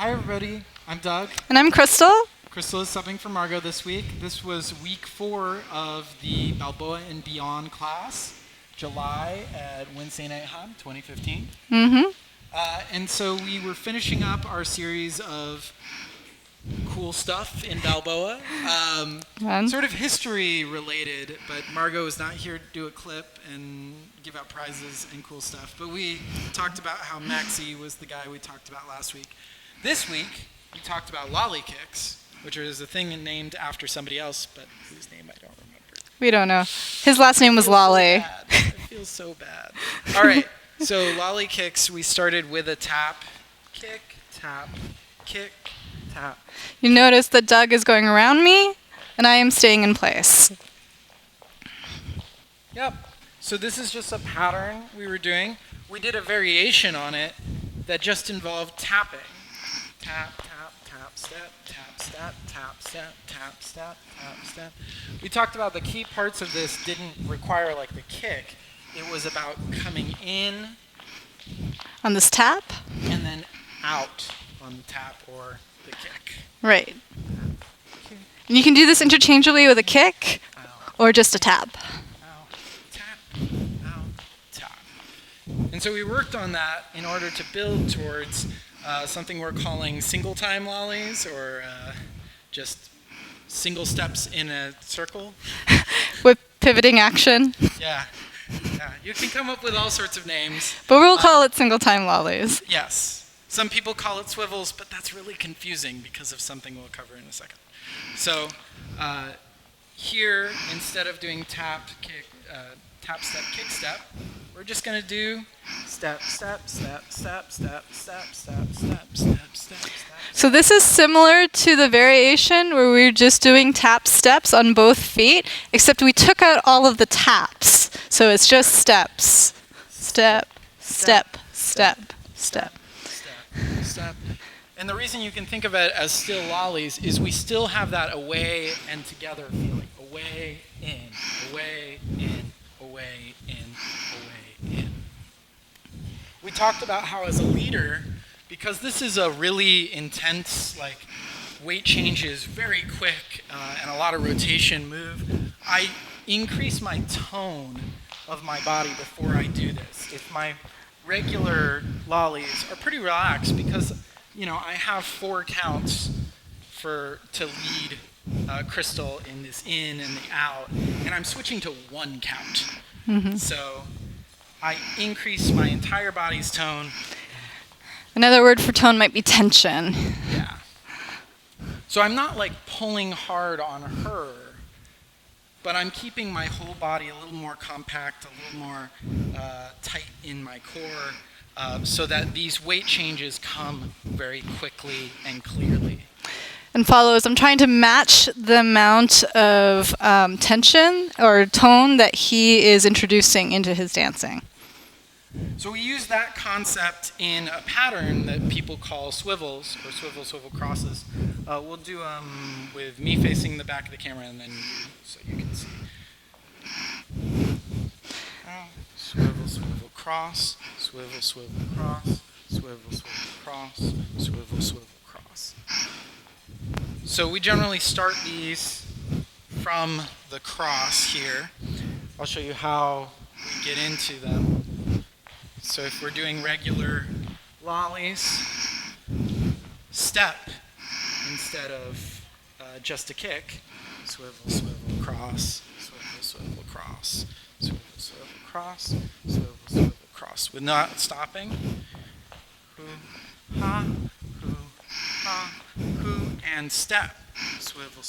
Hi everybody, I'm Doug. And I'm Crystal. Crystal is subbing for Margot this week. This was week 4 of the Balboa and Beyond class, July at Wednesday Night Hub 2015. And so we were finishing up our series of cool stuff in Balboa, sort of history related, but Margot is not here to do a clip and give out prizes and cool stuff. But we talked about how Maxie was the guy we talked about last week. This week, we talked about lolly kicks, which is a thing named after somebody else, but whose name I don't remember. We don't know. His last name was Lolly. It feels so bad. All right, so lolly kicks, we started with a tap, kick, tap, kick, tap. You notice that Doug is going around me, and I am staying in place. Yep. So this is just a pattern we were doing. We did a variation on it that just involved tapping. Tap, tap, tap, step, tap, step, tap, step, tap, step, tap, step. We talked about the key parts of this didn't require like the kick. It was about coming in On this tap? and then out on the tap or the kick. Right. And you can do this interchangeably with a kick Ow, or just a tap. ow, tap, ow, tap. And so we worked on that in order to build towards something we're calling single time lollies, or just single steps in a circle. With pivoting action. Yeah, you can come up with all sorts of names. But we'll call it single time lollies. Yes, some people call it swivels, but that's really confusing because of something we'll cover in a second. So here, instead of doing tap, kick, tap, step, kick, step, we're just going to do step, step, step, step, step, step, step, step, step, step, step. So this is similar to the variation where we were just doing tap steps on both feet, except we took out all of the taps. So it's just steps. Step, step, step, step. Step. And the reason you can think of it as still lollies is we still have that away and together feeling. Away, in, away, in, away, in, away, in. We talked about how as a leader, because this is a really intense, like, weight changes, very quick, and a lot of rotation move, I increase my tone of my body before I do this. If my regular lollies are pretty relaxed because, I have 4 counts to lead Crystal in this in and the out, and I'm switching to 1 count. So I increase my entire body's tone. Another word for tone might be tension. Yeah. So I'm not like pulling hard on her, but I'm keeping my whole body a little more compact, a little more tight in my core, so that these weight changes come very quickly and clearly. And follows, I'm trying to match the amount of tension or tone that he is introducing into his dancing. So we use that concept in a pattern that people call swivels, or swivel crosses. We'll do with me facing the back of the camera and then you, so you can see. Swivel, cross, swivel, cross, swivel, cross, swivel, cross. So we generally start these from the cross here. I'll show you how we get into them. So if we're doing regular lollies, step instead of just a kick. Swivel, cross, swivel, cross, swivel, cross, swivel, cross. With not stopping. Hoo, ha, hoo, and step. Swivel,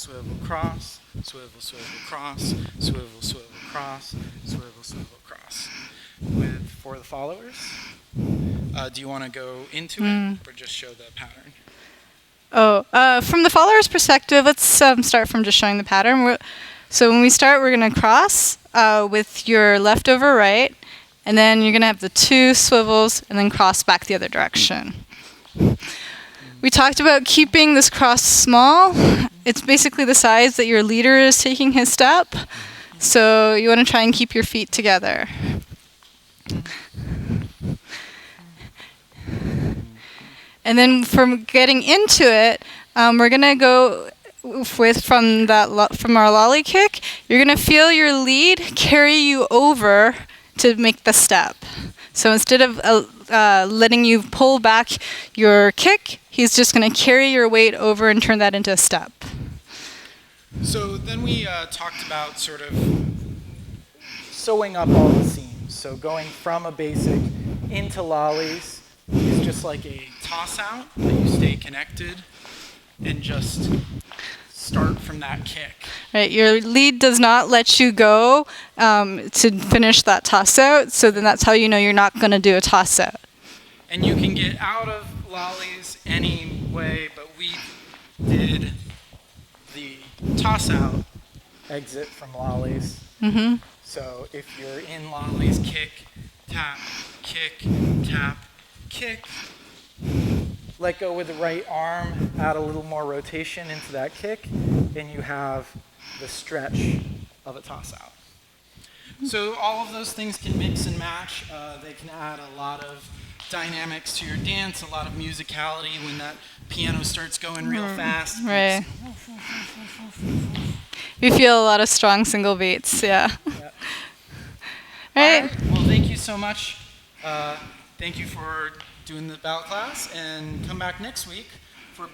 cross, swivel, cross, swivel, cross, swivel, cross. For the followers, do you want to go into it or just show the pattern? From the follower's perspective, let's start from just showing the pattern. So when we start, we're going to cross with your left over right, and then you're going to have the 2 swivels and then cross back the other direction. We talked about keeping this cross small. It's basically the size that your leader is taking his step. So you want to try and keep your feet together. And then from getting into it, we're gonna go from our lolly kick. You're gonna feel your lead carry you over to make the step. So instead of letting you pull back your kick, he's just gonna carry your weight over and turn that into a step. So then we talked about sort of sewing up all the seams. So going from a basic into lollies is just like a toss out that you stay connected and just start from that kick. Right, your lead does not let you go to finish that toss out, so then that's how you know you're not going to do a toss out. And you can get out of lollies any way, but we did the toss out exit from lollies. Mm-hmm. So if you're in lollies, kick, tap, kick, let go with the right arm, add a little more rotation into that kick, and you have the stretch of a toss out. So all of those things can mix and match. They can add a lot of dynamics to your dance, a lot of musicality when that piano starts going real fast. Right. We feel a lot of strong single beats, yeah. Right. All right. Well, thank you so much. Thank you for doing the ballot class, and come back next week for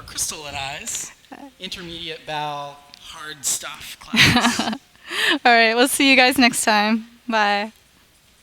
Crystal and I's intermediate ball hard stuff class. All right, we'll see you guys next time. Bye.